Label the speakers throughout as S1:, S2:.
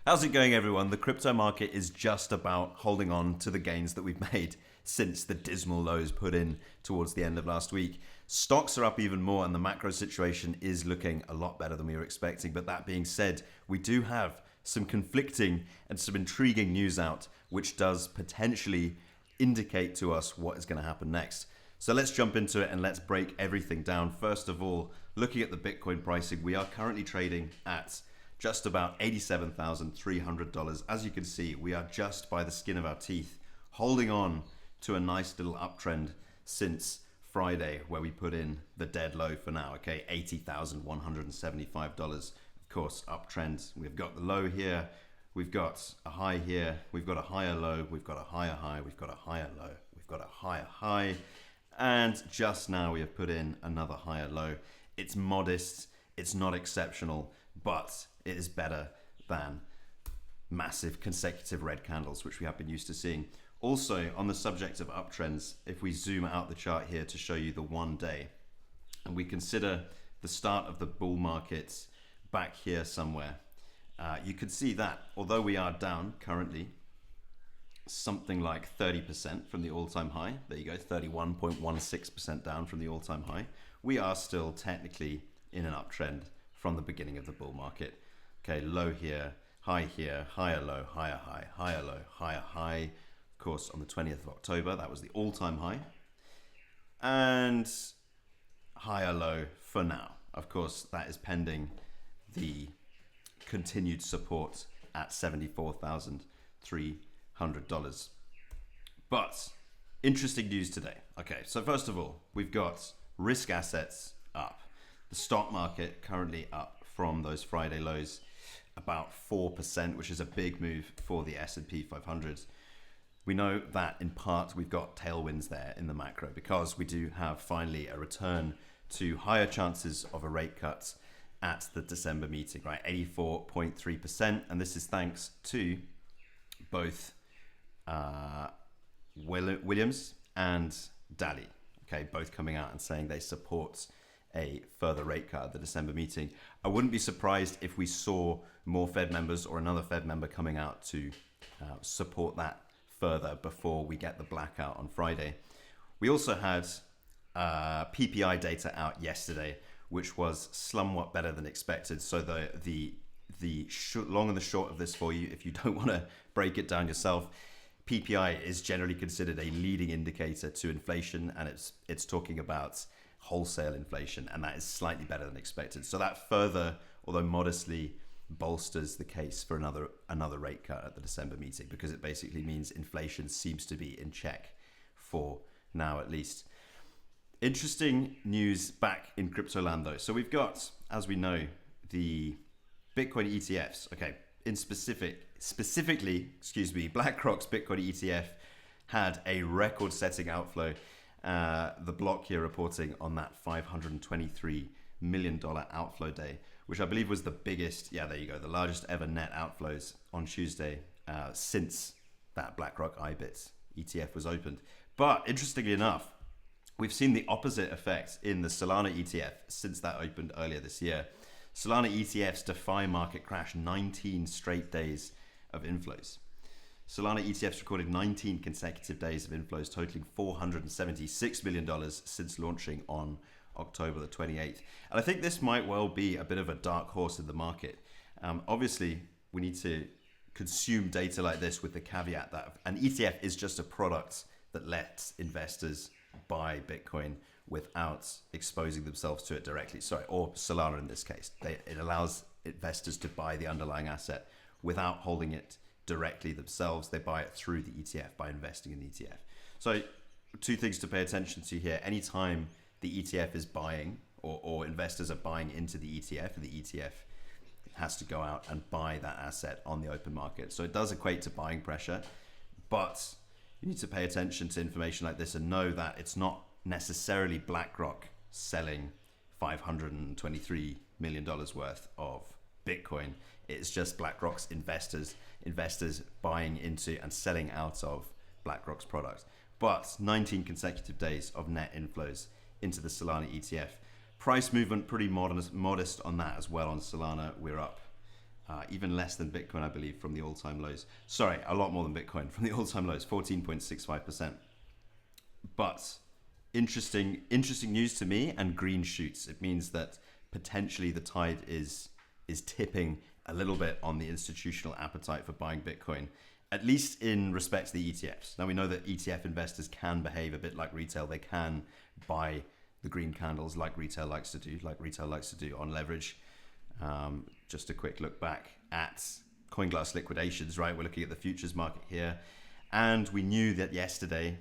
S1: How's it going, everyone? The crypto market is just about holding on to the gains that we've made since the dismal lows put in towards the end of last week. Stocks are up even more, and the macro situation is looking a lot better than we were expecting. But that being said, we do have some conflicting and some intriguing news out, which does potentially indicate to us what is going to happen next. So let's jump into it and let's break everything down. First of all, looking at the Bitcoin pricing, we are currently trading at just about $87,300. As you can see, we are just by the skin of our teeth, holding on to a nice little uptrend since Friday, where we put in the dead low for now, okay, $80,175. Of course, uptrend. We've got the low here, we've got a high here, we've got a higher low, we've got a higher high, we've got a higher low, we've got a higher high, and just now we have put in another higher low. It's modest, it's not exceptional, but it is better than massive consecutive red candles, which we have been used to seeing. Also, on the subject of uptrends, if we zoom out the chart here to show you the 1 day, and we consider the start of the bull market back here somewhere, you can see that although we are down currently something like 30% from the all-time high, there you go, 31.16% down from the all-time high, we are still technically in an uptrend from the beginning of the bull market. Okay, low here, higher low, higher high, higher low, higher high. Of course, on the 20th of October, that was the all-time high. And higher low for now. Of course, that is pending the continued support at $74,300. But interesting news today. Okay, so first of all, we've got risk assets up. The stock market currently up from those Friday lows about 4%, which is a big move for the S&P 500. We know that in part we've got tailwinds there in the macro because we do have finally a return to higher chances of a rate cut at the December meeting, right? 84.3%. And this is thanks to both Williams and Daly, okay, both coming out and saying they support a further rate cut at the December meeting. I wouldn't be surprised if we saw more Fed members or another Fed member coming out to support that further before we get the blackout on Friday. We also had PPI data out yesterday, which was somewhat better than expected. So the long and the short of this for you, if you don't want to break it down yourself, PPI is generally considered a leading indicator to inflation, and it's talking about wholesale inflation, and that is slightly better than expected. So that further, although modestly, bolsters the case for another rate cut at the December meeting, because it basically means inflation seems to be in check for now at least. Interesting news back in crypto land though. So we've got, as we know, the Bitcoin ETFs. Okay, specifically, BlackRock's Bitcoin ETF had a record-setting outflow. The block here reporting on that $523 million outflow day, which I believe was the biggest, the largest ever net outflows on Tuesday since that BlackRock IBIT ETF was opened. But interestingly enough, we've seen the opposite effect in the Solana ETF since that opened earlier this year. Solana ETFs defy market crash, 19 straight days of inflows. Solana ETFs recorded 19 consecutive days of inflows, totaling $476 million since launching on October the 28th. And I think this might well be a bit of a dark horse in the market. Obviously, we need to consume data like this with the caveat that an ETF is just a product that lets investors buy Bitcoin without exposing themselves to it directly. Or Solana in this case. It allows investors to buy the underlying asset without holding it directly themselves. They buy it through the ETF by investing in the ETF. So two things to pay attention to here. Anytime the ETF is buying or investors are buying into the ETF, the ETF has to go out and buy that asset on the open market. So it does equate to buying pressure, but you need to pay attention to information like this and know that it's not necessarily BlackRock selling $523 million worth of Bitcoin. It's just BlackRock's investors buying into and selling out of BlackRock's products. But 19 consecutive days of net inflows into the Solana ETF. Price movement pretty modest on that as well. On Solana, we're up even less than Bitcoin, I believe, from the all-time lows. Sorry, a lot more than Bitcoin from the all-time lows, 14.65%. But interesting news to me, and green shoots. It means that potentially the tide is tipping a little bit on the institutional appetite for buying Bitcoin, at least in respect to the ETFs. Now we know that ETF investors can behave a bit like retail. They can buy the green candles like retail likes to do on leverage. Just a quick look back at CoinGlass liquidations, right? We're looking at the futures market here. And we knew that yesterday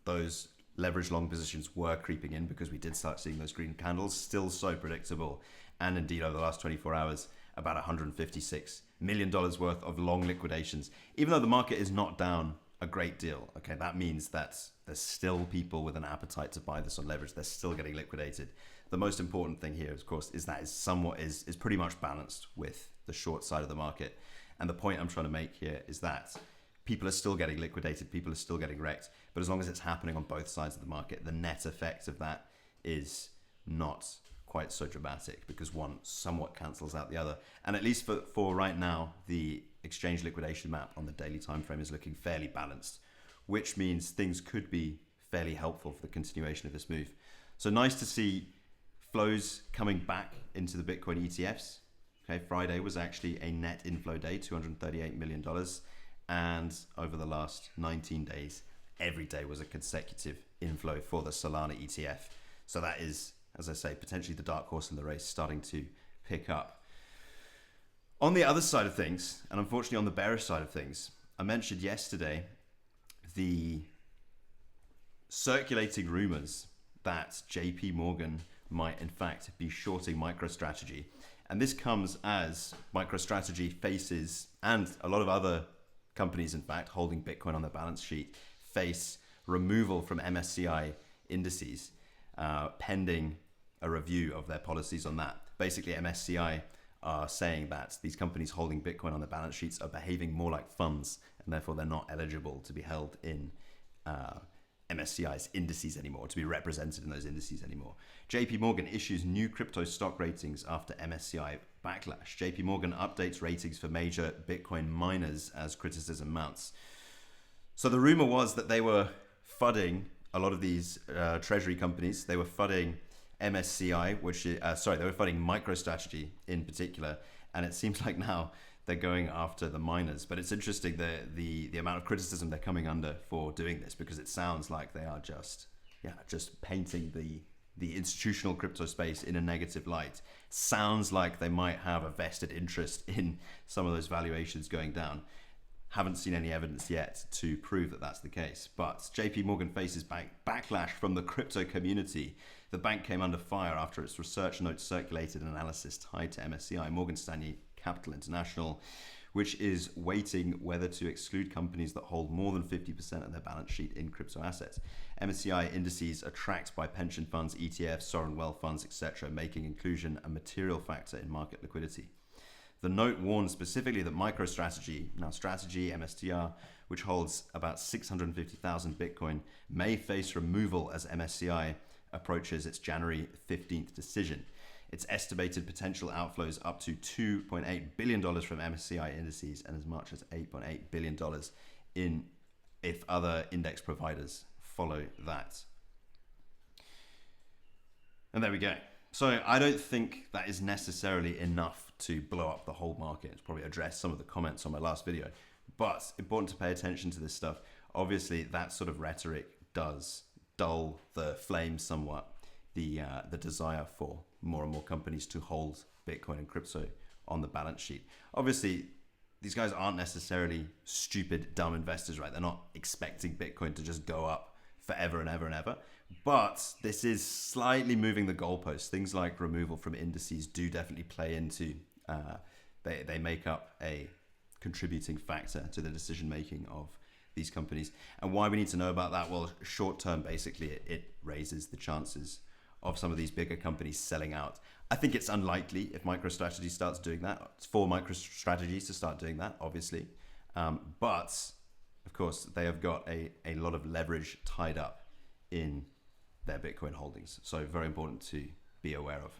S1: those leverage long positions were creeping in because we did start seeing those green candles, still so predictable. And indeed, over the last 24 hours, about $156 million worth of long liquidations. Even though the market is not down a great deal, okay, that means that there's still people with an appetite to buy this on leverage. They're still getting liquidated. The most important thing here, of course, is that is pretty much balanced with the short side of the market. And the point I'm trying to make here is that people are still getting liquidated, people are still getting wrecked, but as long as it's happening on both sides of the market, the net effect of that is not quite so dramatic because one somewhat cancels out the other. And at least for right now, the exchange liquidation map on the daily time frame is looking fairly balanced, which means things could be fairly helpful for the continuation of this move. So nice to see flows coming back into the Bitcoin ETFs. Okay, Friday was actually a net inflow day, $238 million. And over the last 19 days, every day was a consecutive inflow for the Solana ETF. So that is, as I say, potentially the dark horse in the race starting to pick up. On the other side of things, and unfortunately on the bearish side of things, I mentioned yesterday the circulating rumors that JP Morgan might in fact be shorting MicroStrategy. And this comes as MicroStrategy faces, and a lot of other companies in fact holding Bitcoin on their balance sheet, face removal from MSCI indices pending a review of their policies on that. Basically, MSCI are saying that these companies holding Bitcoin on their balance sheets are behaving more like funds, and therefore they're not eligible to be held in MSCI's indices anymore, to be represented in those indices anymore. JP Morgan issues new crypto stock ratings after MSCI backlash. JP Morgan updates ratings for major Bitcoin miners as criticism mounts. So the rumor was that they were fudding a lot of these treasury companies. They were fudding MSCI, they were fudding MicroStrategy in particular. And it seems like now they're going after the miners. But it's interesting the amount of criticism they're coming under for doing this, because it sounds like they are just painting the institutional crypto space in a negative light. Sounds like they might have a vested interest in some of those valuations going down. Haven't seen any evidence yet to prove that that's the case. But JP Morgan faces backlash from the crypto community. The bank came under fire after its research notes circulated an analysis tied to MSCI, Morgan Stanley Capital International, which is weighting whether to exclude companies that hold more than 50% of their balance sheet in crypto assets. MSCI indices are tracked by pension funds, ETFs, sovereign wealth funds, etc., making inclusion a material factor in market liquidity. The note warns specifically that MicroStrategy, now Strategy, MSTR, which holds about 650,000 Bitcoin, may face removal as MSCI approaches its January 15th decision. Its estimated potential outflows up to $2.8 billion from MSCI indices and as much as $8.8 billion if other index providers follow that. And there we go. So I don't think that is necessarily enough to blow up the whole market. It's probably addressed some of the comments on my last video, but important to pay attention to this stuff. Obviously, that sort of rhetoric does dull the flame somewhat, the desire for more and more companies to hold Bitcoin and crypto on the balance sheet. Obviously, these guys aren't necessarily stupid, dumb investors, right? They're not expecting Bitcoin to just go up forever and ever and ever. But this is slightly moving the goalposts. Things like removal from indices do definitely play into, they make up a contributing factor to the decision making of these companies. And why we need to know about that? Well, short term, basically, it raises the chances of some of these bigger companies selling out. I think it's unlikely if MicroStrategy starts doing that. It's for MicroStrategy to start doing that, obviously. But, of course, they have got a lot of leverage tied up in their Bitcoin holdings. So very important to be aware of.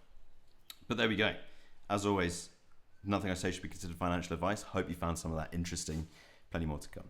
S1: But there we go. As always, Nothing I say should be considered financial advice. Hope you found some of that interesting. Plenty more to come.